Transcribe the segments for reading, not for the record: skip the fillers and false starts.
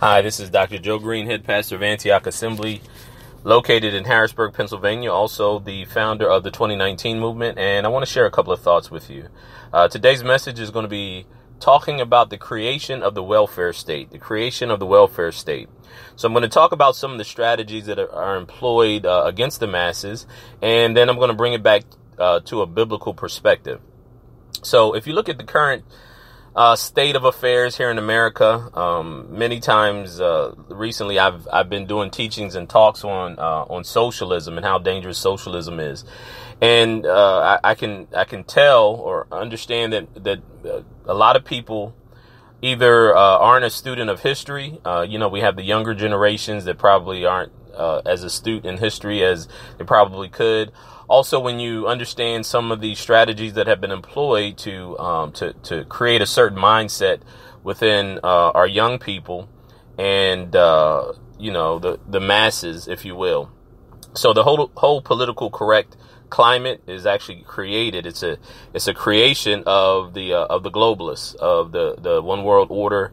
Hi, this is Dr. Joe Green, head pastor of Antioch Assembly, located in Harrisburg, Pennsylvania, also the founder of the 2019 movement, and I want to share a couple of thoughts with you. Today's message is going to be talking about the creation of the welfare state, So I'm going to talk about some of the strategies that are employed against the masses, and then I'm going to bring it back to a biblical perspective. So if you look at the current state of affairs here in America, many times recently I've been doing teachings and talks on socialism and how dangerous socialism is, and I can tell or understand that a lot of people either aren't a student of history. We have the younger generations that probably aren't as astute in history as they probably could. Also, when you understand some of the strategies that have been employed to create a certain mindset within our young people and the masses, if you will. So the whole political correct climate is actually created. It's a creation of the globalists, of the one world order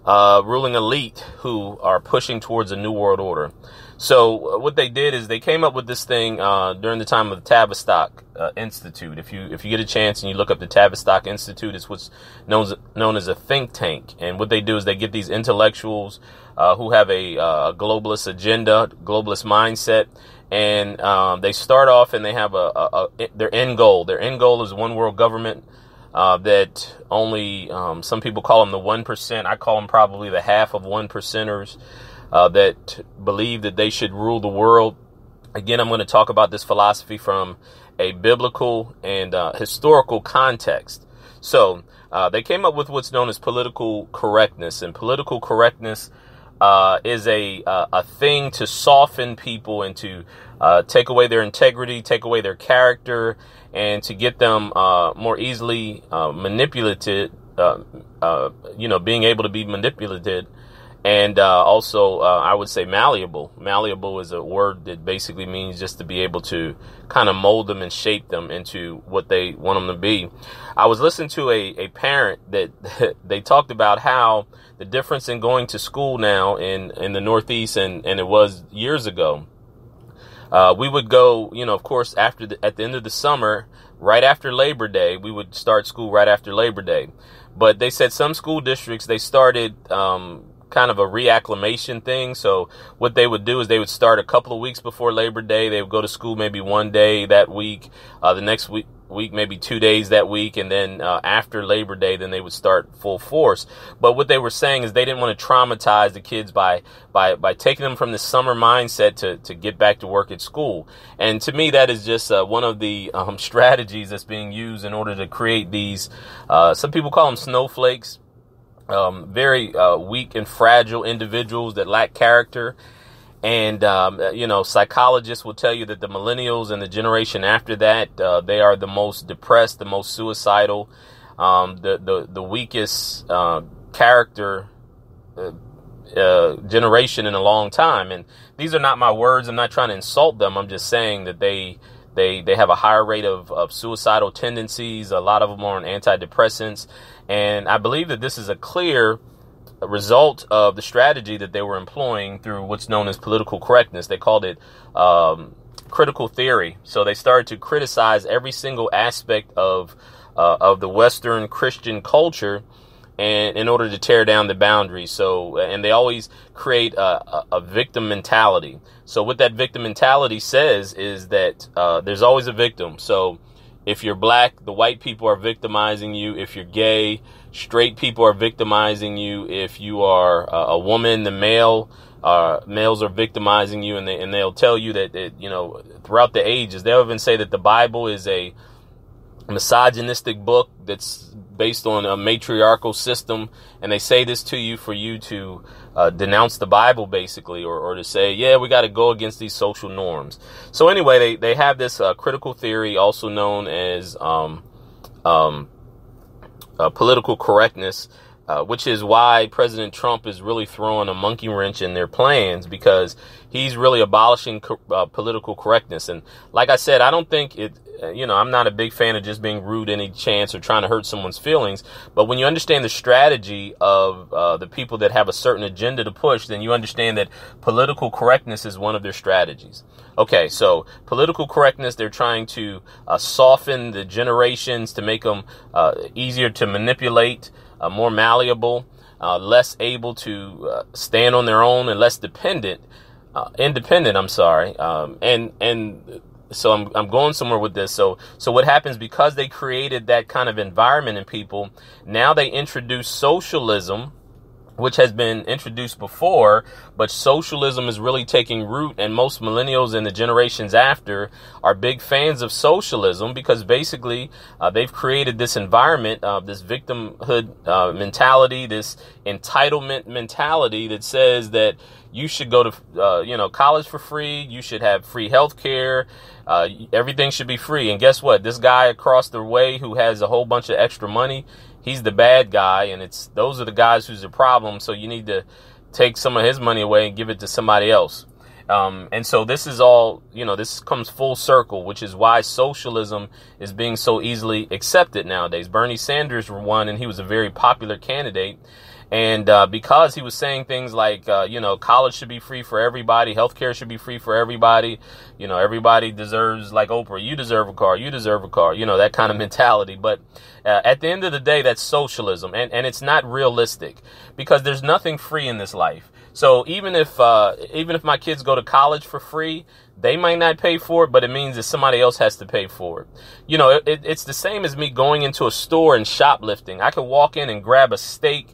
ruling elite who are pushing towards a new world order. So what they did is they came up with this thing during the time of the Tavistock Institute. If you get a chance and you look up the Tavistock Institute, it's what's known as a think tank. And what they do is they get these intellectuals who have a globalist agenda, globalist mindset, and they start off and they have their end goal. Their end goal is one world government. That only some people call them the 1%. I call them probably the half of 1%ers that believe that they should rule the world. Again, I'm going to talk about this philosophy from a biblical and historical context. So they came up with what's known as political correctness, and political correctness is a thing to soften people and to take away their integrity, take away their character, and to get them more easily manipulated, being able to be manipulated. And also, I would say malleable. Malleable is a word that basically means just to be able to kind of mold them and shape them into what they want them to be. I was listening to a parent that they talked about how the difference in going to school now in the Northeast and it was years ago. We would go, of course, at the end of the summer, right after Labor Day, we would start school right after Labor Day. But they said some school districts, they started kind of a reacclimation thing. So what they would do is they would start a couple of weeks before Labor Day. They would go to school maybe one day that week, the next week maybe 2 days that week, and then after Labor Day, then they would start full force. But what they were saying is they didn't want to traumatize the kids by taking them from the summer mindset to get back to work at school. And to me, that is just one of the strategies that's being used in order to create these, some people call them snowflakes, very weak and fragile individuals that lack character. And, psychologists will tell you that the millennials and the generation after that, they are the most depressed, the most suicidal, the weakest character generation in a long time. And these are not my words. I'm not trying to insult them. I'm just saying that they have a higher rate of suicidal tendencies. A lot of them are on antidepressants. And I believe that this is a clear result of the strategy that they were employing through what's known as political correctness. They called it critical theory. So they started to criticize every single aspect of the Western Christian culture, and in order to tear down the boundaries. So, and they always create a victim mentality. So what that victim mentality says is that there's always a victim. So if you're black, the white people are victimizing you. If you're gay, straight people are victimizing you. If you are a woman, the males are victimizing you, and they'll tell you that throughout the ages, they'll even say that the Bible is a misogynistic book that's based on a matriarchal system, and they say this to you for you to denounce the Bible, basically, or to say, yeah, we got to go against these social norms. So anyway, they have this critical theory, also known as political correctness, which is why President Trump is really throwing a monkey wrench in their plans, because he's really abolishing political correctness. And like I said, I don't think I'm not a big fan of just being rude any chance or trying to hurt someone's feelings. But when you understand the strategy of the people that have a certain agenda to push, then you understand that political correctness is one of their strategies. Okay, so political correctness, they're trying to soften the generations to make them easier to manipulate, more malleable, less able to stand on their own, and less independent. I'm sorry. So I'm going somewhere with this. So what happens, because they created that kind of environment in people, now they introduce socialism, which has been introduced before, but socialism is really taking root, and most millennials and the generations after are big fans of socialism, because basically they've created this environment of this victimhood mentality, this entitlement mentality that says that you should go to college for free, you should have free health care, everything should be free. And guess what? This guy across the way who has a whole bunch of extra money, he's the bad guy, and those are the guys who's the problem. So you need to take some of his money away and give it to somebody else. And so this is all, this comes full circle, which is why socialism is being so easily accepted nowadays. Bernie Sanders won, and he was a very popular candidate. And because he was saying things like, college should be free for everybody, healthcare should be free for everybody, everybody deserves, like Oprah, you deserve a car, that kind of mentality. But at the end of the day, that's socialism, and it's not realistic, because there's nothing free in this life. So even if my kids go to college for free, they might not pay for it, but it means that somebody else has to pay for it. It's the same as me going into a store and shoplifting. I could walk in and grab a steak,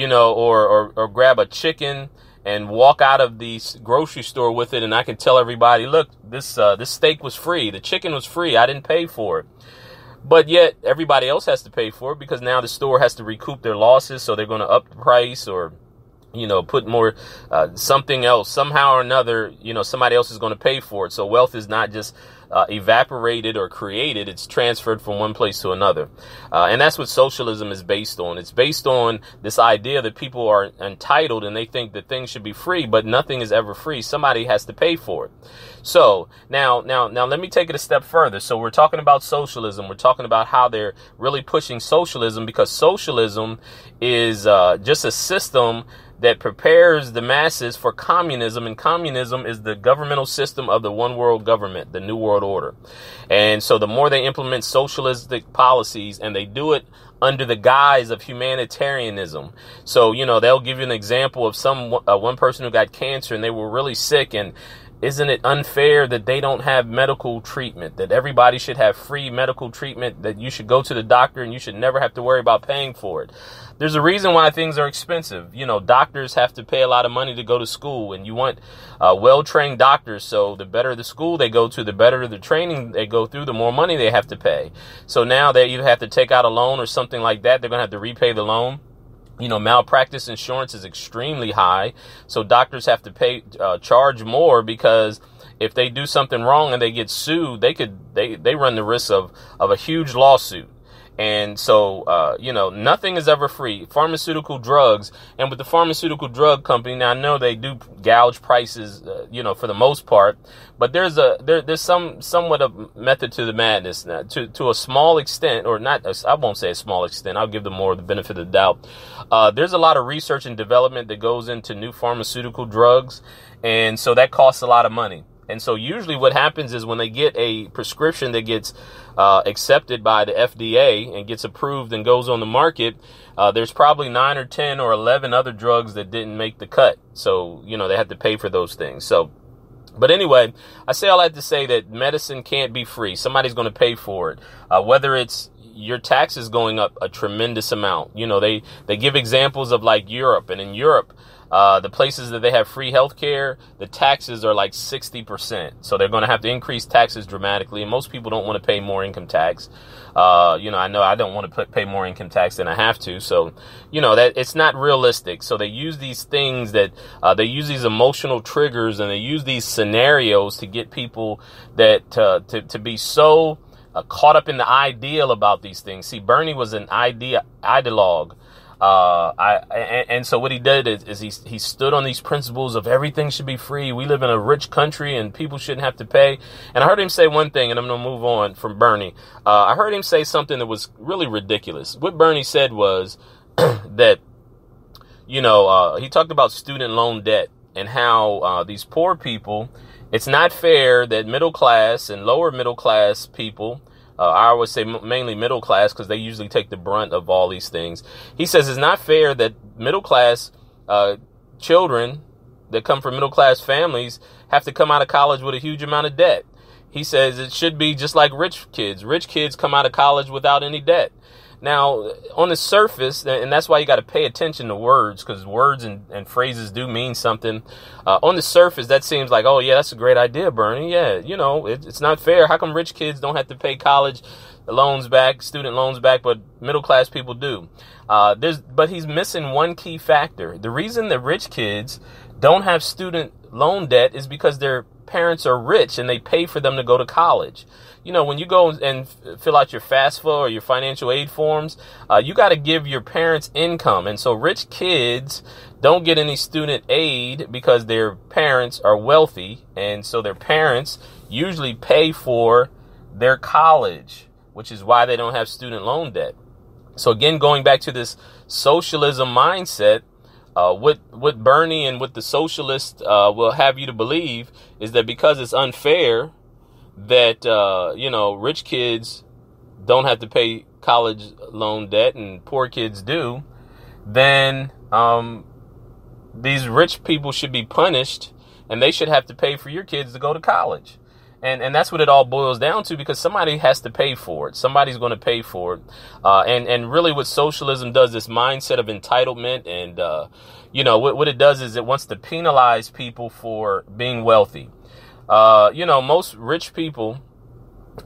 or grab a chicken and walk out of the grocery store with it, and I can tell everybody, look, this steak was free, the chicken was free, I didn't pay for it. But yet everybody else has to pay for it, because now the store has to recoup their losses, so they're going to up the price, or put more something else, somehow or another, somebody else is going to pay for it. So wealth is not just evaporated or created, it's transferred from one place to another. And that's what socialism is based on. It's based on this idea that people are entitled, and they think that things should be free, but nothing is ever free. Somebody has to pay for it. So now let me take it a step further. So we're talking about socialism. We're talking about how they're really pushing socialism, because socialism is just a system that prepares the masses for communism, and communism is the governmental system of the one world government, the New World Order. And so the more they implement socialistic policies, and they do it under the guise of humanitarianism. So, they'll give you an example of one person who got cancer, and they were really sick, and isn't it unfair that they don't have medical treatment, that everybody should have free medical treatment, that you should go to the doctor and you should never have to worry about paying for it? There's a reason why things are expensive. Doctors have to pay a lot of money to go to school, and you want well-trained doctors. So the better the school they go to, the better the training they go through, the more money they have to pay. So now they either have to take out a loan or something like that. They're going to have to repay the loan. Malpractice insurance is extremely high. So doctors have to charge more, because if they do something wrong and they get sued, they run the risk of a huge lawsuit. And so, nothing is ever free. Pharmaceutical drugs, and with the pharmaceutical drug company, now I know they do gouge prices, for the most part, but there's somewhat of method to the madness now, to a small extent, or not. I won't say a small extent. I'll give them more the benefit of the doubt. There's a lot of research and development that goes into new pharmaceutical drugs, and so that costs a lot of money. And so usually what happens is when they get a prescription that gets accepted by the FDA and gets approved and goes on the market, there's probably 9 or 10 or 11 other drugs that didn't make the cut. So, they have to pay for those things. So, but anyway, I say all that to say that medicine can't be free. Somebody's going to pay for it, whether it's your taxes going up a tremendous amount. They give examples of like Europe, and in Europe, the places that they have free healthcare, the taxes are like 60%. So they're going to have to increase taxes dramatically. And most people don't want to pay more income tax. I know I don't want to pay more income tax than I have to. So, that it's not realistic. So they use these things they use these emotional triggers, and they use these scenarios to get people that to be so caught up in the ideal about these things. See, Bernie was an ideologue. And so what he did is he stood on these principles of everything should be free. We live in a rich country and people shouldn't have to pay. And I heard him say one thing, and I'm going to move on from Bernie. I heard him say something that was really ridiculous. What Bernie said was that, he talked about student loan debt and how these poor people, it's not fair that middle class and lower middle class people, I always say mainly middle class because they usually take the brunt of all these things. He says it's not fair that middle class children that come from middle class families have to come out of college with a huge amount of debt. He says it should be just like rich kids. Rich kids come out of college without any debt. Now, on the surface, and that's why you got to pay attention to words, because words and phrases do mean something. On the surface, that seems like, oh, yeah, that's a great idea, Bernie. Yeah, it's not fair. How come rich kids don't have to pay college loans back, student loans back, but middle-class people do? But he's missing one key factor. The reason that rich kids don't have student loan debt is because their parents are rich and they pay for them to go to college. When you go and fill out your FAFSA or your financial aid forms, you got to give your parents income. And so rich kids don't get any student aid because their parents are wealthy. And so their parents usually pay for their college, which is why they don't have student loan debt. So again, going back to this socialism mindset, what Bernie and what the socialists will have you to believe is that because it's unfair that, rich kids don't have to pay college loan debt and poor kids do, then these rich people should be punished and they should have to pay for your kids to go to college. And that's what it all boils down to, because somebody has to pay for it. Somebody's going to pay for it. And really what socialism does, this mindset of entitlement and, what it does is it wants to penalize people for being wealthy. Most rich people,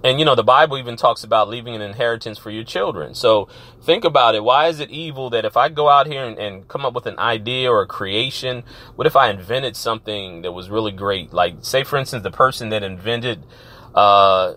and, the Bible even talks about leaving an inheritance for your children. So think about it. Why is it evil that if I go out here and come up with an idea or a creation, what if I invented something that was really great? Like, say, for instance, the person that invented, a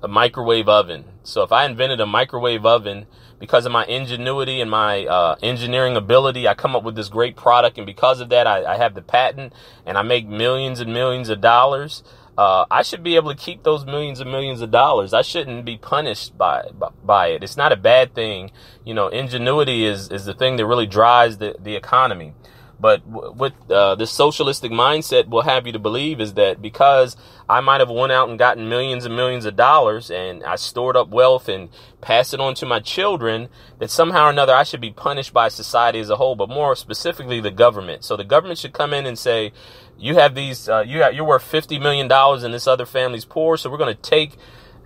microwave oven. So if I invented a microwave oven, because of my ingenuity and my engineering ability, I come up with this great product. And because of that, I have the patent and I make millions and millions of dollars. I should be able to keep those millions and millions of dollars. I shouldn't be punished by it. It's not a bad thing. Ingenuity is the thing that really drives the economy. But what this socialistic mindset will have you to believe is that because I might have went out and gotten millions and millions of dollars and I stored up wealth and passed it on to my children, that somehow or another I should be punished by society as a whole, but more specifically the government. So the government should come in and say, you have these, you're worth $50 million and this other family's poor, so we're going to take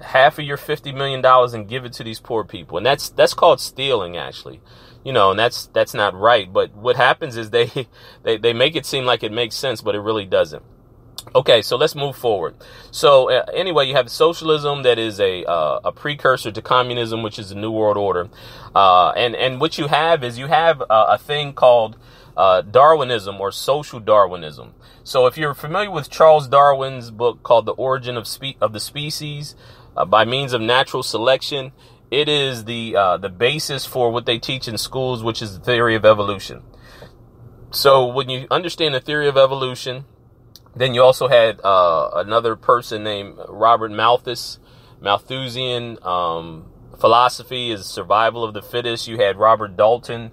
half of your $50 million and give it to these poor people. And that's called stealing, actually. And that's not right. But what happens is they make it seem like it makes sense, but it really doesn't. Okay, so let's move forward. So anyway, you have socialism that is a precursor to communism, which is the New World Order. And what you have is a thing called Darwinism or social Darwinism. So if you're familiar with Charles Darwin's book called The Origin of the Species by Means of Natural Selection, it is the basis for what they teach in schools, which is the theory of evolution. So when you understand the theory of evolution, then you also had another person named Robert Malthus. Malthusian philosophy is survival of the fittest. You had Robert Dalton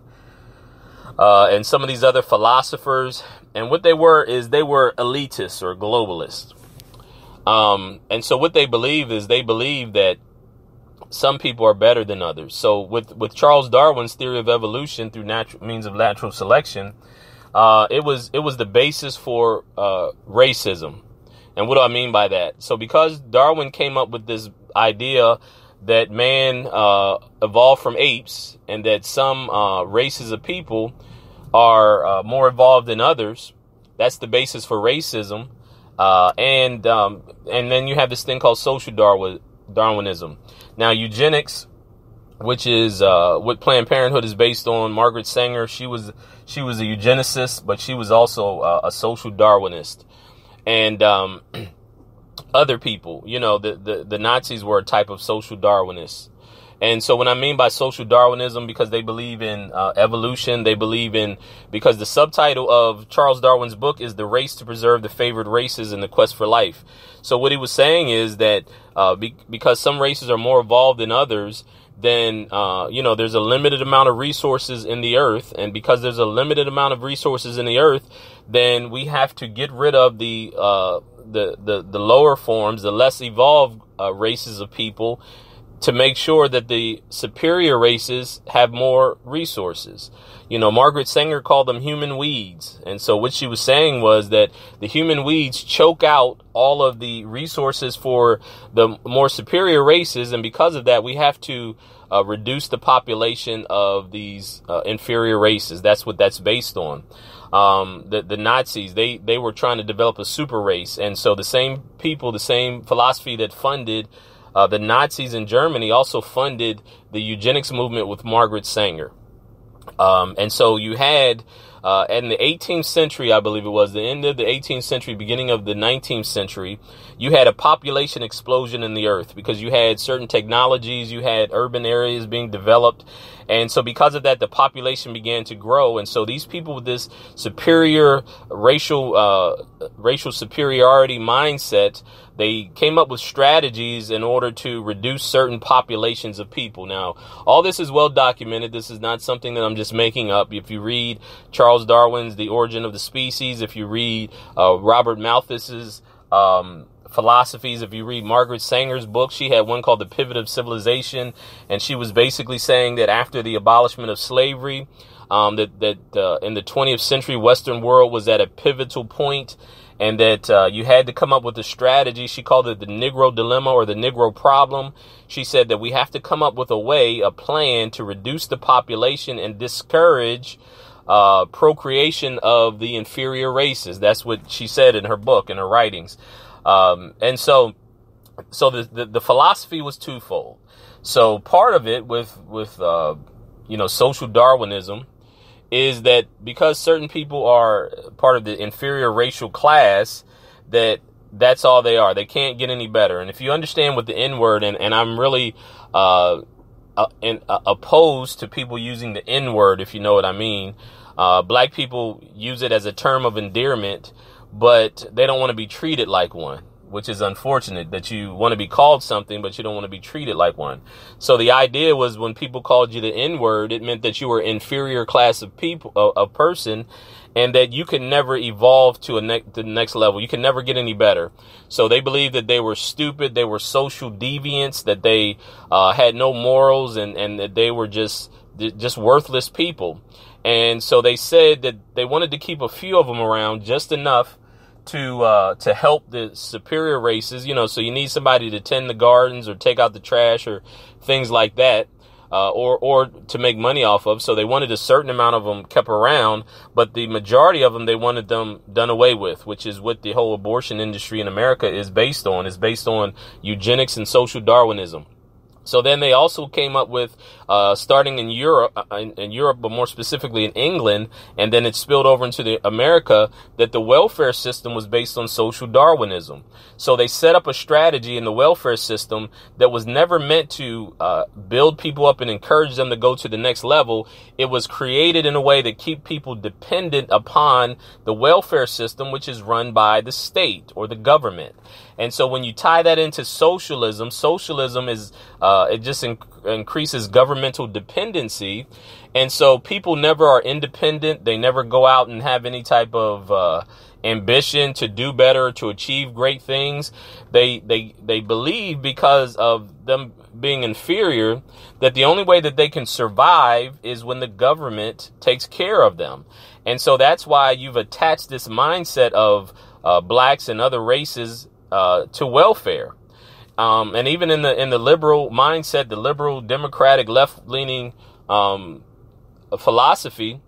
and some of these other philosophers. And what they were elitists or globalists. And so what they believe is that some people are better than others. So with Charles Darwin's theory of evolution through means of natural selection, it was the basis for racism. And what do I mean by that? So because Darwin came up with this idea that man evolved from apes and that some races of people are more evolved than others, that's the basis for racism. And then you have this thing called social Darwinism. Now, eugenics, which is what Planned Parenthood is based on. Margaret Sanger, she was a eugenicist, but she was also a social Darwinist. And other people. You know, the Nazis were a type of social Darwinists. And so when I mean by social Darwinism, because they believe in evolution, they believe in, because the subtitle of Charles Darwin's book is The Race to Preserve the Favored Races in the Quest for Life. So what he was saying is that because some races are more evolved than others, then, there's a limited amount of resources in the earth. And because there's a limited amount of resources in the earth, then we have to get rid of the lower forms, the less evolved races of people, to make sure that the superior races have more resources. You know, Margaret Sanger called them human weeds. And so what she was saying was that the human weeds choke out all of the resources for the more superior races. And because of that, we have to reduce the population of these inferior races. That's what that's based on. The Nazis, they were trying to develop a super race. And so the same people, the same philosophy that funded the Nazis in Germany also funded the eugenics movement with Margaret Sanger. And so you had, in the 18th century, I believe it was, the end of the 18th century, beginning of the 19th century, you had a population explosion in the earth because you had certain technologies, you had urban areas being developed. And so because of that, the population began to grow. And so these people with this superior racial superiority mindset, they came up with strategies in order to reduce certain populations of people. Now, all this is well documented. This is not something that I'm just making up. If you read Charles Darwin's The Origin of the Species, if you read Robert Malthus's philosophies, if you read Margaret Sanger's book, she had one called The Pivot of Civilization, and she was basically saying that after the abolishment of slavery, that in the 20th century Western world was at a pivotal point, and that you had to come up with a strategy. She called it the Negro dilemma or the Negro problem. She said that we have to come up with a plan to reduce the population and discourage procreation of the inferior races. That's what she said in her book, in her writings. And so the philosophy was twofold. So part of it with social Darwinism is that because certain people are part of the inferior racial class, that's all they are. They can't get any better. And if you understand what the N-word, and I'm really opposed to people using the N-word, if you know what I mean. Black people use it as a term of endearment, but they don't want to be treated like one, which is unfortunate that you want to be called something, but you don't want to be treated like one. So the idea was when people called you the N-word, it meant that you were inferior class of people, a person, and that you could never evolve to the next level. You can never get any better. So they believed that they were stupid. They were social deviants, that they had no morals, and that they were just worthless people. And so they said that they wanted to keep a few of them around, just enough to help the superior races, so you need somebody to tend the gardens or take out the trash or things like that, or to make money off of. So they wanted a certain amount of them kept around, but the majority of them, they wanted them done away with, which is what the whole abortion industry in America is based on. It's based on eugenics and social Darwinism. So then they also came up with, starting in Europe, but more specifically in England, and then it spilled over into America, that the welfare system was based on social Darwinism. So they set up a strategy in the welfare system that was never meant to build people up and encourage them to go to the next level. It was created in a way that keep people dependent upon the welfare system, which is run by the state or the government. And so when you tie that into socialism is, it just increases governmental dependency. And so people never are independent. They never go out and have any type of ambition to do better, to achieve great things. They believe, because of them being inferior, that the only way that they can survive is when the government takes care of them. And so that's why you've attached this mindset of blacks and other races to welfare. And even in the liberal mindset, the liberal democratic left-leaning philosophy,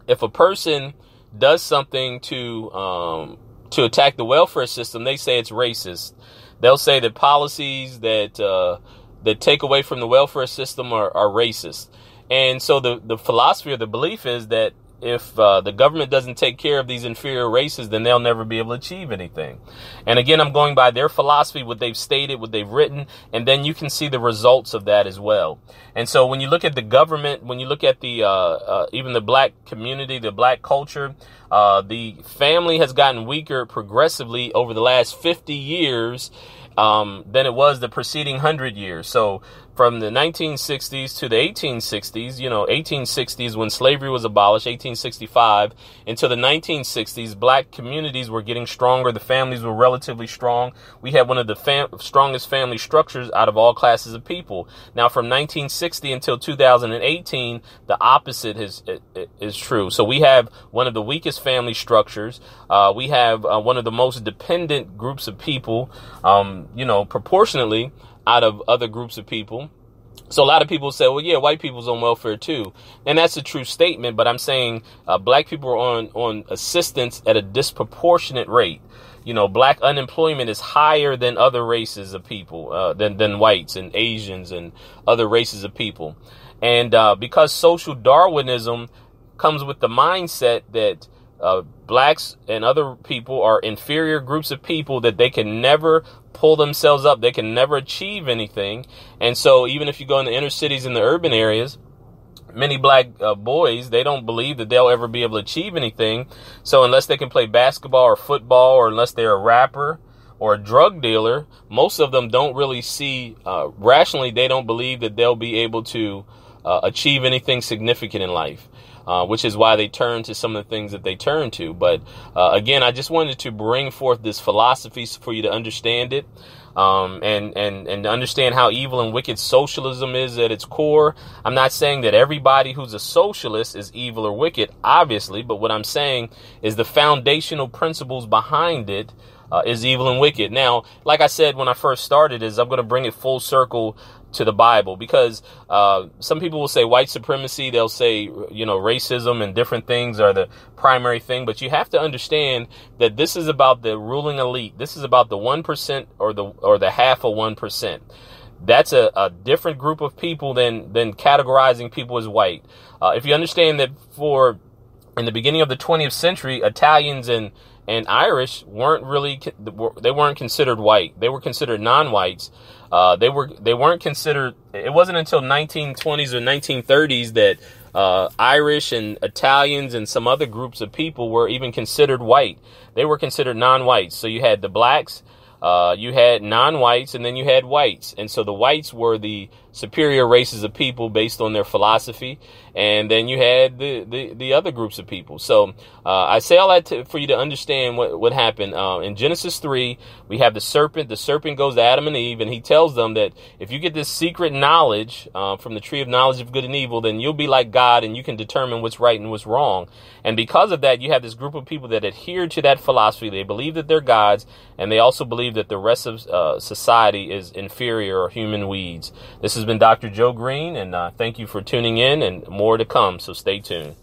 if a person does something to attack the welfare system, they say it's racist. They'll say that policies that take away from the welfare system are racist. And so the philosophy or the belief is that the government doesn't take care of these inferior races, then they'll never be able to achieve anything. And again, I'm going by their philosophy, what they've stated, what they've written, and then you can see the results of that as well. And so when you look at the government, when you look at the even the black community, the black culture, the family has gotten weaker progressively over the last 50 years than it was the preceding 100 years. So from the 1960s to the 1860s, 1860s when slavery was abolished, 1865, until the 1960s, black communities were getting stronger. The families were relatively strong. We had one of the strongest family structures out of all classes of people. Now, from 1960 until 2018, the opposite is true. So we have one of the weakest family structures. We have one of the most dependent groups of people, proportionately out of other groups of people. So a lot of people say, well, yeah, white people's on welfare too. And that's a true statement. But I'm saying black people are on assistance at a disproportionate rate. Black unemployment is higher than other races of people, than whites and Asians and other races of people. And because social Darwinism comes with the mindset that blacks and other people are inferior groups of people, that they can never pull themselves up. They can never achieve anything. And so even if you go in the inner cities and the urban areas, many black boys, they don't believe that they'll ever be able to achieve anything. So unless they can play basketball or football, or unless they're a rapper or a drug dealer, most of them don't really see rationally. They don't believe that they'll be able to achieve anything significant in life. Which is why they turn to some of the things that they turn to. But again, I just wanted to bring forth this philosophy for you to understand it, and to understand how evil and wicked socialism is at its core. I'm not saying that everybody who's a socialist is evil or wicked, obviously, but what I'm saying is the foundational principles behind it is evil and wicked. Now, like I said when I first started, I'm going to bring it full circle to the Bible, because some people will say white supremacy. They'll say, racism and different things are the primary thing. But you have to understand that this is about the ruling elite. This is about the 1% or the half of 1%. That's a different group of people than categorizing people as white. If you understand that in the beginning of the 20th century, Italians and Irish they weren't considered white. They were considered non-whites. They weren't considered. It wasn't until 1920s or 1930s that Irish and Italians and some other groups of people were even considered white. They were considered non-whites. So you had the blacks, you had non-whites, and then you had whites. And so the whites were the superior races of people based on their philosophy. And then you had the other groups of people. So I say all that for you to understand what happened. In Genesis 3, we have the serpent. The serpent goes to Adam and Eve, and he tells them that if you get this secret knowledge from the tree of knowledge of good and evil, then you'll be like God, and you can determine what's right and what's wrong. And because of that, you have this group of people that adhere to that philosophy. They believe that they're gods, and they also believe that the rest of society is inferior or human weeds. This has been Dr. Joe Green, and thank you for tuning in, and more to come, so stay tuned.